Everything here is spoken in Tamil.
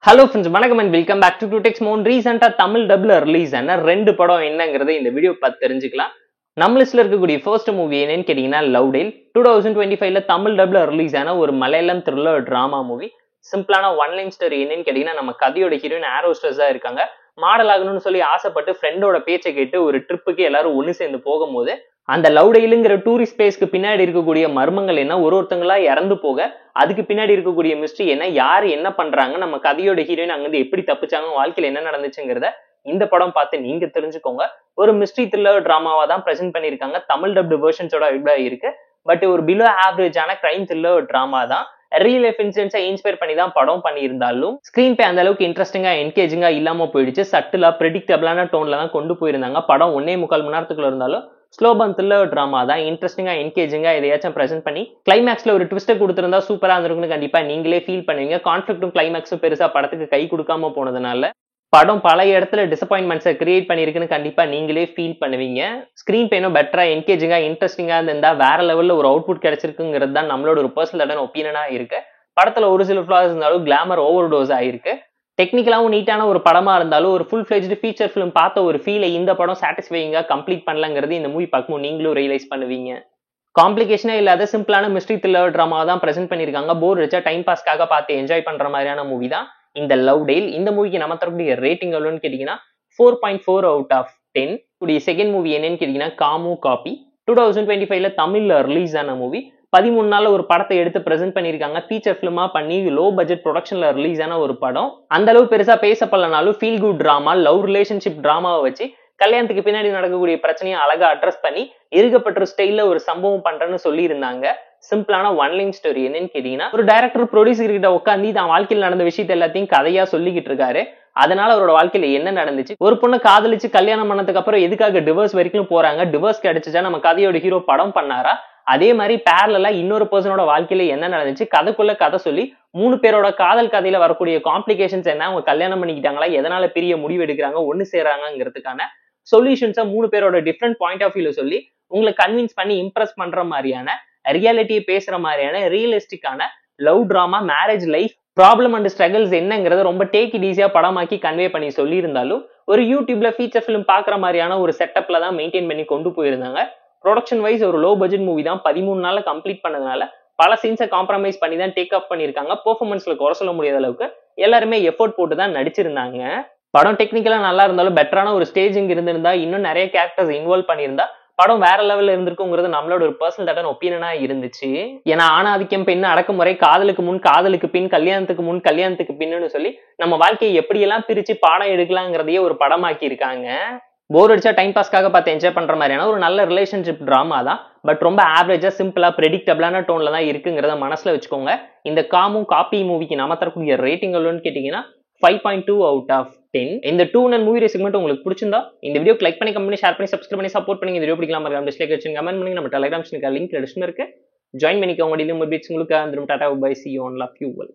Hello friends, வணக்கம் and welcome back to Tutex Mon. ரீசெண்டா தமிழ் டப்ல ரிலீஸ் ஆன ரெண்டு படம் என்னங்கறத இந்த வீடியோ பார்த்து தெரிஞ்சுக்கலாம். நம்ம லிஸ்ட்ல இருக்கக்கூடிய ஃபர்ஸ்ட் மூவி என்னன்னு கேட்டீங்கன்னா லவ் டேல். 2025ல தமிழ் டப்ல ரிலீஸ் ஆன ஒரு மலையாளம் த்ரில்லர் டிராமா மூவி. சிம்பிளான ஒன் லைன் ஸ்டோரி என்னன்னு கேட்டீங்கன்னா நம்ம கதையோட ஹீரோயின் ஏரோஸ்டர்ஸா இருக்காங்க. மாடல் ஆகணும்னு சொல்லி ஆசைப்பட்டு ஃப்ரெண்டோட பேச்சை கேட்டு ஒரு ட்ரிப்புக்கு எல்லாரும் ஒன்னு சேர்ந்து போகும்போது அந்த லவ் டெயிலுங்கிற டூரிஸ்ட் பிளேஸ்க்கு பின்னாடி இருக்கக்கூடிய மர்மங்கள் என்ன ஒருத்தங்களா இறந்து போக அதுக்கு பின்னாடி இருக்கக்கூடிய மிஸ்ட்ரி என்ன யாரு என்ன பண்றாங்க நம்ம கதையோட ஹீரோயின் அங்கிருந்து எப்படி தப்பிச்சாங்க வாழ்க்கையில என்ன நடந்துச்சுங்கிறத இந்த படம் பார்த்து நீங்க தெரிஞ்சுக்கோங்க. ஒரு மிஸ்ட்ரி த்ரில்லர் டிராமாவா தான் பிரசென்ட் பண்ணிருக்காங்க. தமிழ் டப்டு வெர்ஷன்ஸோட இருக்கு. பட் ஒரு பிலோ ஆவரேஜான கிரைம் த்ரில்லர் டிராமா தான். ரியல் லைஃப் இன்சிடென்ட்ஸை இன்ஸ்பயர் பண்ணி தான் படம் பண்ணியிருந்தாலும் ஸ்கிரீன் பே அந்த அளவுக்கு இன்ட்ரெஸ்டிங்கா என்கேஜிங்கா இல்லாம போயிடுச்சு. சட்டிலா ப்ரெடிக்டபிளான டோன்ல தான் கொண்டு போயிருந்தாங்க. படம் 1.25 மணி நேரத்துக்குள்ள இருந்தாலும் ஸ்லோ பர்ன் த்ரில்லர் டிராமா தான். இன்ட்ரெஸ்டிங்கா என்கேஜிங்கா எதையாச்சும் பிரசென்ட் பண்ணி கிளைமேக்ஸ்ல ஒரு ட்விஸ்ட்டை கொடுத்திருந்தா சூப்பரா இருந்திருக்குன்னு கண்டிப்பா நீங்களே ஃபீல் பண்ணுவீங்க. கான்ஃபிளிக்டும் கிளைமேக்ஸும் பெருசா படத்துக்கு கை கொடுக்காம போனதுனால படம் பல இடத்துல டிசப்பாயின்மெண்ட்ஸை கிரியேட் பண்ணிருக்குன்னு கண்டிப்பா நீங்களே ஃபீல் பண்ணுவீங்க. ஸ்கிரீன் பேனும் பெட்டரா என்கேஜிங்கா இன்ட்ரெஸ்டிங்கா இருந்தா வேற லெவல்ல ஒரு அவுட்புட் கிடைச்சிருக்குங்கிறது தான் நம்மளோட ஒரு பர்சனல் ஒப்பீனியனா இருக்கு. படத்துல ஒரு சில ஃபிளாஸ் இருந்தாலும் கிளாமர் ஓவர் டோஸ் ஆயிருக்கு. டெக்னிக்கலாவும் நீட்டான ஒரு படமா இருந்தாலும் ஒரு ஃபுல் ஃபிளெஜ்டு ஃபீச்சர் ஃபிலிம் பார்த்த ஒரு ஃபீலை இந்த படம் சாட்டிஸ்ஃபைங்கா கம்ப்ளீட் பண்ணலங்கிறது இந்த மூவி பார்க்கும்போது நீங்களும் ரியலைஸ் பண்ணுவீங்க. காம்ப்ளிகேஷனே இல்லாத சிம்பிளான மிஸ்ட்ரி த்ரில்லர் டிராமா தான் பிரசென்ட் பண்ணிருக்காங்க. போர் அடிச்சா டைம் பாஸ்க்காக பார்த்து என்ஜாய் பண்ற மாதிரியான மூவி தான் இந்த லவ் டேல். இந்த மூவிக்கு நம்ம தரக்கூடிய ரேட்டிங் எவ்வளோன்னு கேட்டீங்கன்னா 4.4 அவுட் ஆஃப் 10. உடைய செகண்ட் மூவி என்னன்னு கேட்டீங்கன்னா காமு காப்பி. 2025ல தமிழ்ல ரிலீஸ் ஆன மூவி. 13 நாள்ல ஒரு படத்தை எடுத்து பிரசென்ட் பண்ணிருக்காங்க. ஃபீச்சர் பிலிமா பண்ணி லோ பட்ஜெட் ப்ரொடக்ஷன்ல ரிலீஸ் ஆன ஒரு படம். அந்த அளவு பெருசா பேசப்படலனாலும் feel good drama love relationship டிராமாவை வச்சு கல்யாணத்துக்கு பின்னாடி நடக்கக்கூடிய பிரச்சனையை அழகா அட்ரஸ் பண்ணி இருக்கப்பட்ட ஸ்டைல்ல ஒரு சம்பவம் பண்றேன்னு சொல்லி இருந்தாங்க. சிம்பிளான ஒன் லைன் ஸ்டோரி என்னன்னு கேட்டீங்கன்னா ஒரு டைரக்டர் ப்ரொடியூசர் கிட்ட உட்காந்து தான் வாழ்க்கையில் நடந்த விஷயத்த எல்லாத்தையும் கதையா சொல்லிக்கிட்டு இருக்காரு. அதனால அவரோட வாழ்க்கையில என்ன நடந்துச்சு, ஒரு பொண்ணு காதலிச்சு கல்யாணம் பண்ணதுக்கு அப்புறம் எதுக்காக டிவோர்ஸ் வரைக்கும் போறாங்க, டிவோர்ஸ் கிடைச்சிச்சா நம்ம கதையோட ஹீரோ படம் பண்ணாரா, அதே மாதிரி பேரலா இன்னொரு பர்சனோட வாழ்க்கையில என்ன நடந்துச்சு கதைக்குள்ள கதை சொல்லி 3 பேரோட காதல் கதையில வரக்கூடிய காம்ப்ளிகேஷன்ஸ் என்ன, அவங்க கல்யாணம் பண்ணிக்கிட்டாங்களா, எதனால பெரிய முடிவு எடுக்கிறாங்க, ஒண்ணு சேராங்கிறதுக்கான சொல்யூஷன்ஸை 3 பேரோட டிஃப்ரெண்ட் பாயிண்ட் ஆஃப் வியூல சொல்லி உங்களை கன்வின்ஸ் பண்ணி இம்ப்ரெஸ் பண்ற மாதிரியான ரியாலிட்டியை பேசுற மாதிரியான ரியலிஸ்டிக்கான love drama marriage life problem and struggles என்னங்கிறத ரொம்ப டேக் இட் ஈஸியா படமாக்கி கன்வே பண்ணி சொல்லி இருந்தாலும் ஒரு யூடியூப்ல ஃபீச்சர் பிலிம் பாக்குற மாதிரியான ஒரு செட்டப்ல தான் மெயின்டைன் பண்ணி கொண்டு போயிருந்தாங்க. ப்ரொடக்ஷன் வைஸ் ஒரு லோ பட்ஜெட் மூவி தான். 13 நாள்ல கம்ப்ளீட் பண்ணதுனால பல சீன்ஸை காம்ப்ரமைஸ் பண்ணி தான் டேக் ஆஃப் பண்ணிருக்காங்க. பெர்ஃபார்மன்ஸ்ல குறை சொல்ல முடியாத அளவுக்கு எல்லாருமே எஃபோர்ட் போட்டு தான் நடிச்சிருந்தாங்க. படம் டெக்னிக்கலா நல்லா இருந்தாலும் பெட்டரான ஒரு ஸ்டேஜிங் இருந்திருந்தா இன்னும் நிறைய கேரக்டர்ஸ் இன்வால்வ் பண்ணியிருந்தா படம் வேற லெவல்ல இருந்திருக்குங்கிறது நம்மளோட ஒரு பர்சனல் ஒப்பீனியனா இருந்துச்சு. ஏன்னா ஆணாதிக்கம் பெண் அடக்குமுறை காதலுக்கு முன் காதலுக்கு பின் கல்யாணத்துக்கு முன் கல்யாணத்துக்கு பின்னு சொல்லி நம்ம வாழ்க்கையை எப்படியெல்லாம் பிரிச்சு பாடம் எடுக்கலாங்கிறதையே ஒரு படமாக்கி இருக்காங்க. போர் அடிச்சா டைம் பாஸ்க்காக பார்த்து என்ஜாய் பண்ற மாதிரியான ஒரு நல்ல ரிலேஷன்ஷிப் டிராமா தான். பட் ரொம்ப ஆவரேஜா சிம்பிளா ப்ரெடிக்டபிளான டோன்ல தான் இருக்குங்கிறத மனசுல வச்சுக்கோங்க. இந்த காமு காப்பி மூவிக்கு நம்ம தரக்கூடிய ரேட்டிங் எவ்வளோன்னு கேட்டீங்கன்னா 5.2 அவுட் ஆஃப் 10. இந்த 2 and மூவி செக்மெண்ட் உங்களுக்கு பிடிச்சிருந்தா இந்த வீடியோ லைக் பண்ணி கமெண்ட் பண்ணி ஷேர் பண்ணி சப்ஸ்கிரைப் பண்ணி சப்போர்ட் பண்ணி இந்த வீடியோ பிடிக்கலாம் டிஸ்லைக் வச்சு கமெண்ட் பண்ணி நம்ம டெலிகிராம் லிங்க் டிஸ்கிரிப்ஷன்ல இருக்கு. ஜாயின் பண்ணிக்கோங்க. டெய்லி மூவி பீட்ஸ் உங்களுக்கு tata bye see you on love you all.